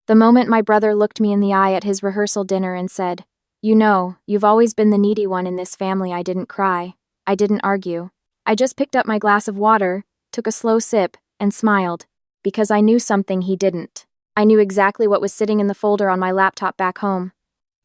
The moment my brother looked me in the eye at his rehearsal dinner and said, "You know, you've always been the needy one in this family," I didn't cry. I didn't argue. I just picked up my glass of water, took a slow sip, and smiled. Because I knew something he didn't. I knew exactly what was sitting in the folder on my laptop back home.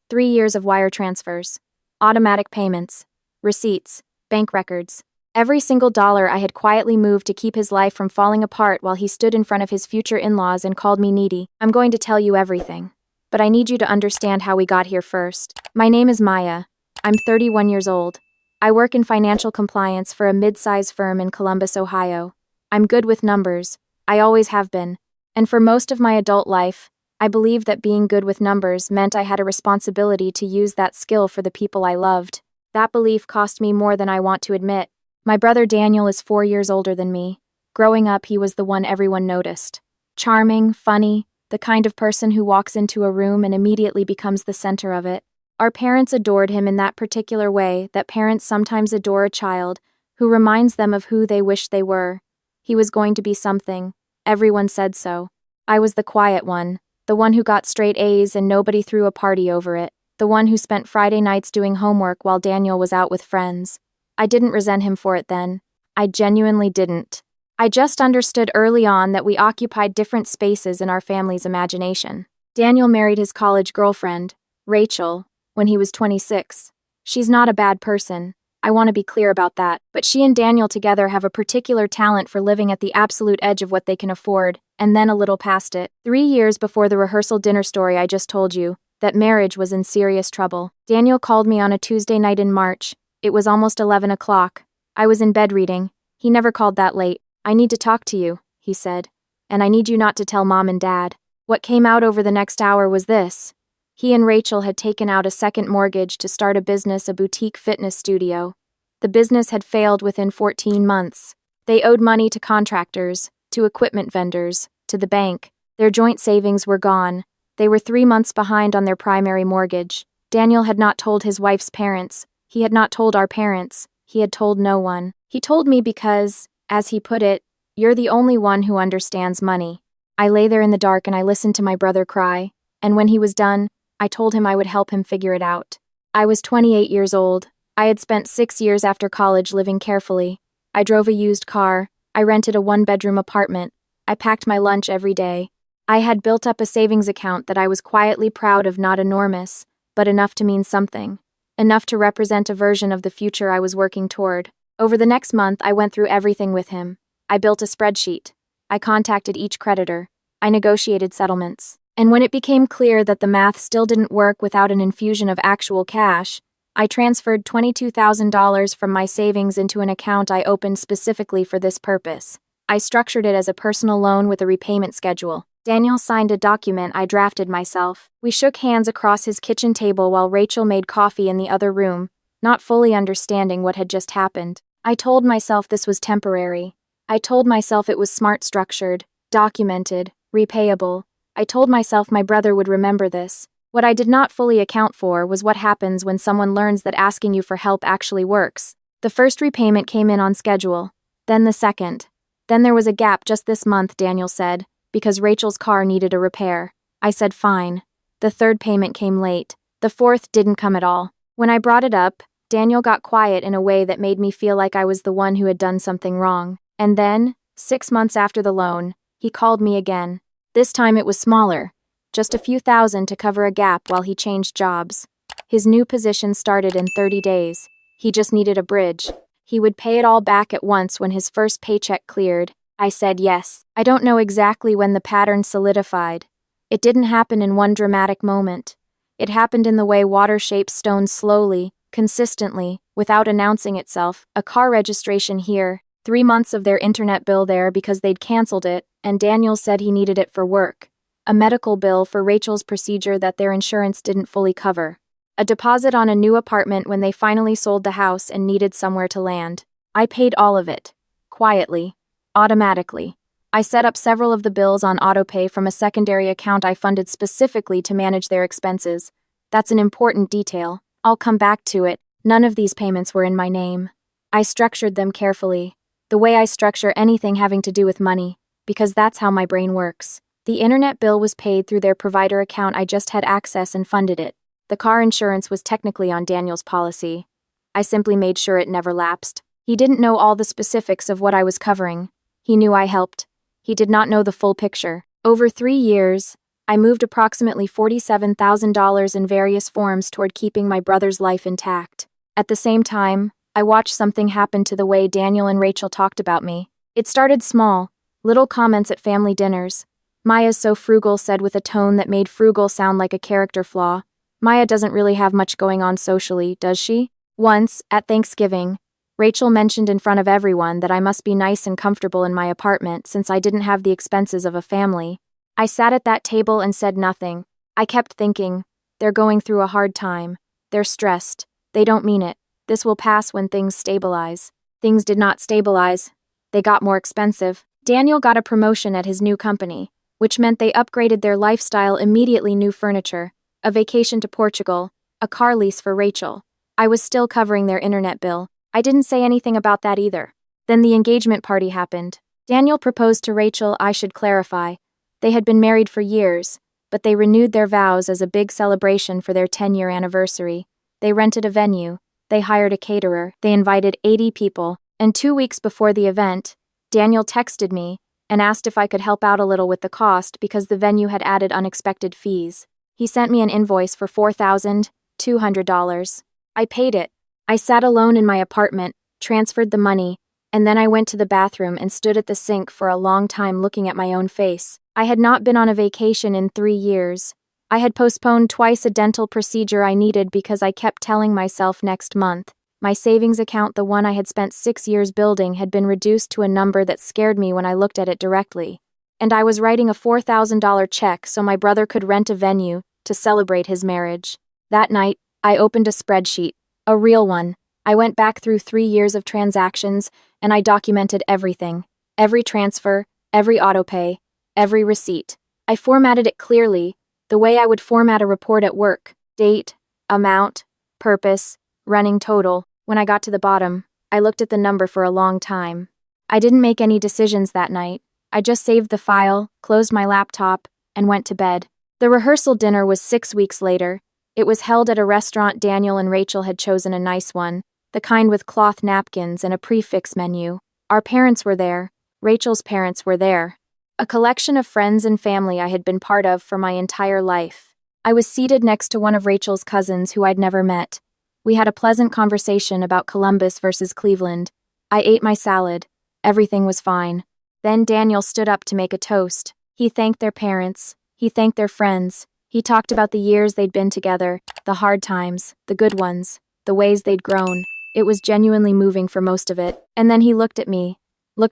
3 years of wire transfers. Automatic payments. Receipts. Bank records. Every single dollar I had quietly moved to keep his life from falling apart while he stood in front of his future in-laws and called me needy. I'm going to tell you everything. But I need you to understand how we got here first. My name is Maya. I'm 31 years old. I work in financial compliance for a mid-size firm in Columbus, Ohio. I'm good with numbers. I always have been. And for most of my adult life, I believed that being good with numbers meant I had a responsibility to use that skill for the people I loved. That belief cost me more than I want to admit. My brother Daniel is 4 years older than me. Growing up, he was the one everyone noticed. Charming, funny, the kind of person who walks into a room and immediately becomes the center of it. Our parents adored him in that particular way that parents sometimes adore a child who reminds them of who they wish they were. He was going to be something. Everyone said so. I was the quiet one, the one who got straight A's and nobody threw a party over it, the one who spent Friday nights doing homework while Daniel was out with friends. I didn't resent him for it then. I genuinely didn't. I just understood early on that we occupied different spaces in our family's imagination. Daniel married his college girlfriend, Rachel, when he was 26. She's not a bad person. I want to be clear about that, but she and Daniel together have a particular talent for living at the absolute edge of what they can afford, and then a little past it. 3 years before the rehearsal dinner story I just told you, that marriage was in serious trouble. Daniel called me on a Tuesday night in March. It was almost 11 o'clock. I was in bed reading. He never called that late. "I need to talk to you," he said. "And I need you not to tell Mom and Dad." What came out over the next hour was this. He and Rachel had taken out a second mortgage to start a business, a boutique fitness studio. The business had failed within 14 months. They owed money to contractors, to equipment vendors, to the bank. Their joint savings were gone. They were 3 months behind on their primary mortgage. Daniel had not told his wife's parents. He had not told our parents. He had told no one. He told me because, as he put it, "You're the only one who understands money." I lay there in the dark and I listened to my brother cry, and when he was done, I told him I would help him figure it out. I was 28 years old. I had spent 6 years after college living carefully. I drove a used car. I rented a 1-bedroom apartment. I packed my lunch every day. I had built up a savings account that I was quietly proud of, not enormous, but enough to mean something. Enough to represent a version of the future I was working toward. Over the next month, I went through everything with him. I built a spreadsheet. I contacted each creditor. I negotiated settlements. And when it became clear that the math still didn't work without an infusion of actual cash, I transferred $22,000 from my savings into an account I opened specifically for this purpose. I structured it as a personal loan with a repayment schedule. Daniel signed a document I drafted myself. We shook hands across his kitchen table while Rachel made coffee in the other room, not fully understanding what had just happened. I told myself this was temporary. I told myself it was smart structured, documented, repayable. I told myself my brother would remember this. What I did not fully account for was what happens when someone learns that asking you for help actually works. The first repayment came in on schedule, then the second. Then there was a gap just this month, Daniel said, because Rachel's car needed a repair. I said fine. The third payment came late. The fourth didn't come at all. When I brought it up, Daniel got quiet in a way that made me feel like I was the one who had done something wrong. And then, 6 months after the loan, he called me again. This time it was smaller, just a few thousand to cover a gap while he changed jobs. His new position started in 30 days. He just needed a bridge. He would pay it all back at once when his first paycheck cleared. I said yes. I don't know exactly when the pattern solidified. It didn't happen in one dramatic moment. It happened in the way water shapes stones slowly, consistently, without announcing itself. A car registration here, 3 months of their internet bill there because they'd canceled it, and Daniel said he needed it for work. A medical bill for Rachel's procedure that their insurance didn't fully cover. A deposit on a new apartment when they finally sold the house and needed somewhere to land. I paid all of it. Quietly. Automatically. I set up several of the bills on autopay from a secondary account I funded specifically to manage their expenses. That's an important detail. I'll come back to it. None of these payments were in my name. I structured them carefully. The way I structure anything having to do with money, because that's how my brain works. The internet bill was paid through their provider account. I just had access and funded it. The car insurance was technically on Daniel's policy. I simply made sure it never lapsed. He didn't know all the specifics of what I was covering. He knew I helped. He did not know the full picture. Over 3 years, I moved approximately $47,000 in various forms toward keeping my brother's life intact. At the same time, I watched something happen to the way Daniel and Rachel talked about me. It started small, little comments at family dinners. "Maya's so frugal," said with a tone that made frugal sound like a character flaw. "Maya doesn't really have much going on socially, does she?" Once, at Thanksgiving, Rachel mentioned in front of everyone that I must be nice and comfortable in my apartment since I didn't have the expenses of a family. I sat at that table and said nothing. I kept thinking, they're going through a hard time. They're stressed. They don't mean it. This will pass when things stabilize. Things did not stabilize. They got more expensive. Daniel got a promotion at his new company, which meant they upgraded their lifestyle immediately. New furniture, a vacation to Portugal, a car lease for Rachel. I was still covering their internet bill. I didn't say anything about that either. Then the engagement party happened. Daniel proposed to Rachel. I should clarify. They had been married for years, but they renewed their vows as a big celebration for their 10-year anniversary. They rented a venue. They hired a caterer. They invited 80 people. And 2 weeks before the event, Daniel texted me and asked if I could help out a little with the cost because the venue had added unexpected fees. He sent me an invoice for $4,200. I paid it. I sat alone in my apartment, transferred the money, and then I went to the bathroom and stood at the sink for a long time looking at my own face. I had not been on a vacation in 3 years. I had postponed twice a dental procedure I needed because I kept telling myself next month. My savings account, the one I had spent 6 years building, had been reduced to a number that scared me when I looked at it directly. And I was writing a $4,000 check so my brother could rent a venue to celebrate his marriage. That night, I opened a spreadsheet, a real one. I went back through 3 years of transactions, and I documented everything. Every transfer, every autopay, every receipt. I formatted it clearly, the way I would format a report at work. Date, amount, purpose, running total. When I got to the bottom, I looked at the number for a long time. I didn't make any decisions that night. I just saved the file, closed my laptop, and went to bed. The rehearsal dinner was 6 weeks later. It was held at a restaurant. Daniel and Rachel had chosen a nice one, the kind with cloth napkins and a prix-fixe menu. Our parents were there. Rachel's parents were there. A collection of friends and family I had been part of for my entire life. I was seated next to one of Rachel's cousins who I'd never met. We had a pleasant conversation about Columbus versus Cleveland. I ate my salad. Everything was fine. Then Daniel stood up to make a toast. He thanked their parents. He thanked their friends. He talked about the years they'd been together, the hard times, the good ones, the ways they'd grown. It was genuinely moving for most of it. And then he looked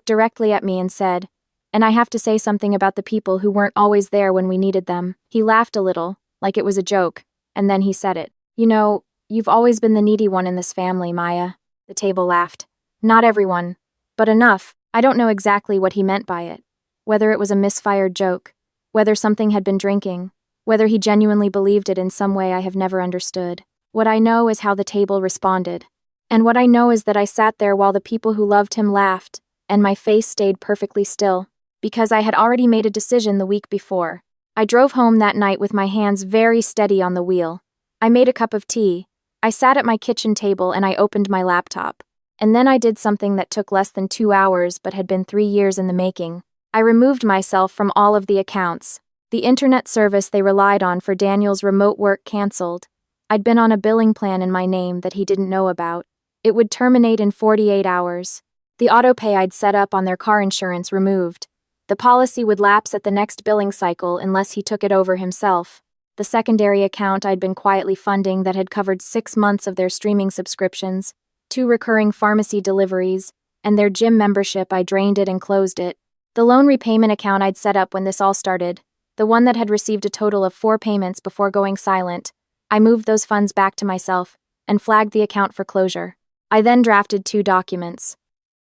directly at me and said, "And I have to say something about the people who weren't always there when we needed them." He laughed a little, like it was a joke, and then he said it. "You know, you've always been the needy one in this family, Maya." The table laughed. "Not everyone, but enough." I don't know exactly what he meant by it. Whether it was a misfired joke, whether something had been drinking, whether he genuinely believed it in some way I have never understood. What I know is how the table responded. And what I know is that I sat there while the people who loved him laughed, and my face stayed perfectly still, because I had already made a decision the week before. I drove home that night with my hands very steady on the wheel. I made a cup of tea. I sat at my kitchen table and I opened my laptop. And then I did something that took less than 2 hours but had been 3 years in the making. I removed myself from all of the accounts. The internet service they relied on for Daniel's remote work canceled. I'd been on a billing plan in my name that he didn't know about. It would terminate in 48 hours. The autopay I'd set up on their car insurance removed. The policy would lapse at the next billing cycle unless he took it over himself. The secondary account I'd been quietly funding that had covered 6 months of their streaming subscriptions, 2 recurring pharmacy deliveries, and their gym membership, I drained it and closed it. The loan repayment account I'd set up when this all started, the one that had received a total of 4 payments before going silent, I moved those funds back to myself and flagged the account for closure. I then drafted 2 documents.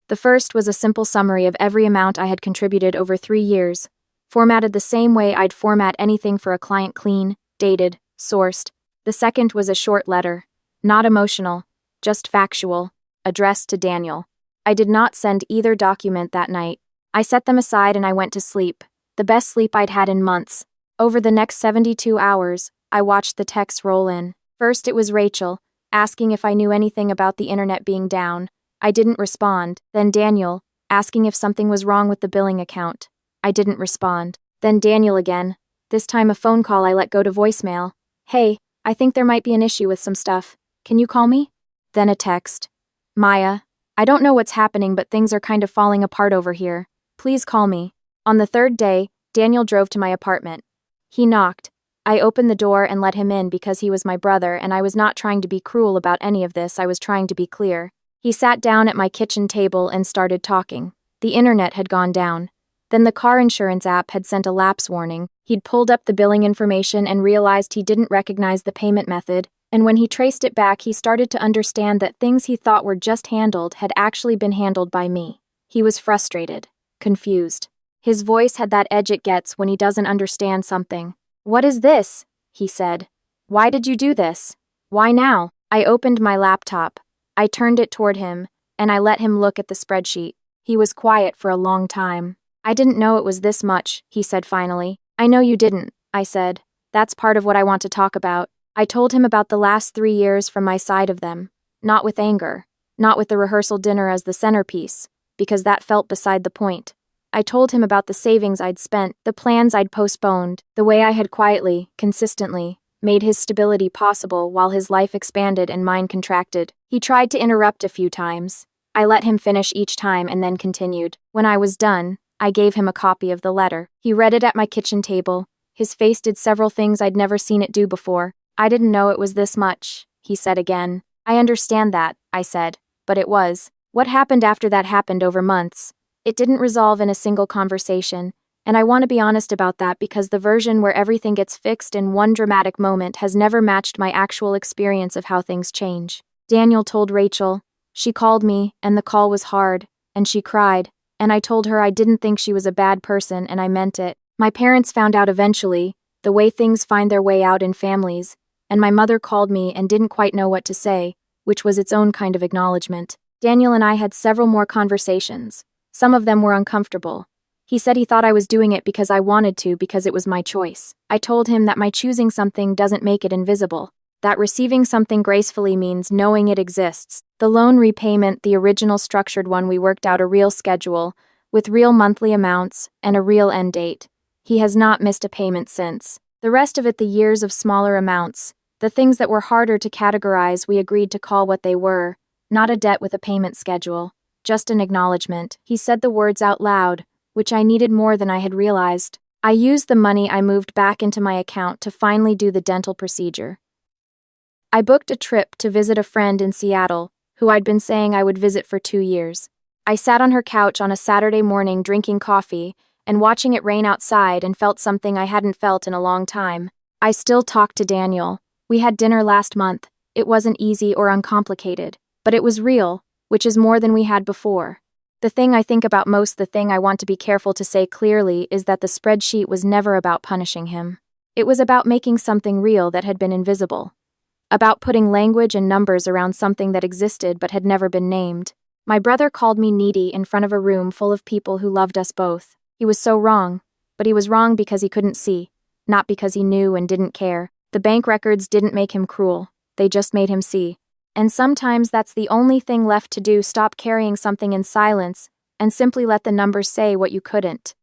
The first was a simple summary of every amount I had contributed over 3 years, formatted the same way I'd format anything for a client: clean, dated, sourced. The second was a short letter, not emotional, just factual, addressed to Daniel. I did not send either document that night. I set them aside and I went to sleep, the best sleep I'd had in months. Over the next 72 hours, I watched the texts roll in. First, it was Rachel, asking if I knew anything about the internet being down. I didn't respond. Then Daniel, asking if something was wrong with the billing account. I didn't respond. Then Daniel again. This time a phone call I let go to voicemail. Hey, I think there might be an issue with some stuff. Can you call me? Then a text. Maya, I don't know what's happening, but things are kind of falling apart over here. Please call me. On the third day, Daniel drove to my apartment. He knocked. I opened the door and let him in because he was my brother, and I was not trying to be cruel about any of this. I was trying to be clear. He sat down at my kitchen table and started talking. The internet had gone down. Then the car insurance app had sent a lapse warning. He'd pulled up the billing information and realized he didn't recognize the payment method, and when he traced it back, he started to understand that things he thought were just handled had actually been handled by me. He was frustrated, confused. His voice had that edge it gets when he doesn't understand something. What is this? He said. Why did you do this? Why now? I opened my laptop. I turned it toward him, and I let him look at the spreadsheet. He was quiet for a long time. I didn't know it was this much, he said finally. I know you didn't, I said. That's part of what I want to talk about. I told him about the last 3 years from my side of them. Not with anger. Not with the rehearsal dinner as the centerpiece, because that felt beside the point. I told him about the savings I'd spent, the plans I'd postponed, the way I had quietly, consistently, made his stability possible while his life expanded and mine contracted. He tried to interrupt a few times. I let him finish each time and then continued. When I was done, I gave him a copy of the letter. He read it at my kitchen table. His face did several things I'd never seen it do before. I didn't know it was this much, he said again. I understand that, I said, but it was. What happened after that happened over months. It didn't resolve in a single conversation, and I want to be honest about that because the version where everything gets fixed in one dramatic moment has never matched my actual experience of how things change. Daniel told Rachel. She called me, and the call was hard, and she cried, and I told her I didn't think she was a bad person, and I meant it. My parents found out eventually, the way things find their way out in families, and my mother called me and didn't quite know what to say, which was its own kind of acknowledgement. Daniel and I had several more conversations. Some of them were uncomfortable. He said he thought I was doing it because I wanted to, because it was my choice. I told him that my choosing something doesn't make it invisible. That receiving something gracefully means knowing it exists. The loan repayment, the original structured one, we worked out a real schedule, with real monthly amounts, and a real end date. He has not missed a payment since. The rest of it, the years of smaller amounts, the things that were harder to categorize, we agreed to call what they were, not a debt with a payment schedule, just an acknowledgement. He said the words out loud, which I needed more than I had realized. I used the money I moved back into my account to finally do the dental procedure. I booked a trip to visit a friend in Seattle, who I'd been saying I would visit for 2 years. I sat on her couch on a Saturday morning drinking coffee and watching it rain outside and felt something I hadn't felt in a long time. I still talked to Daniel. We had dinner last month. It wasn't easy or uncomplicated, but it was real, which is more than we had before. The thing I think about most, the thing I want to be careful to say clearly, is that the spreadsheet was never about punishing him. It was about making something real that had been invisible. About putting language and numbers around something that existed but had never been named. My brother called me needy in front of a room full of people who loved us both. He was so wrong, but he was wrong because he couldn't see, not because he knew and didn't care. The bank records didn't make him cruel, they just made him see. And sometimes that's the only thing left to do: stop carrying something in silence and simply let the numbers say what you couldn't.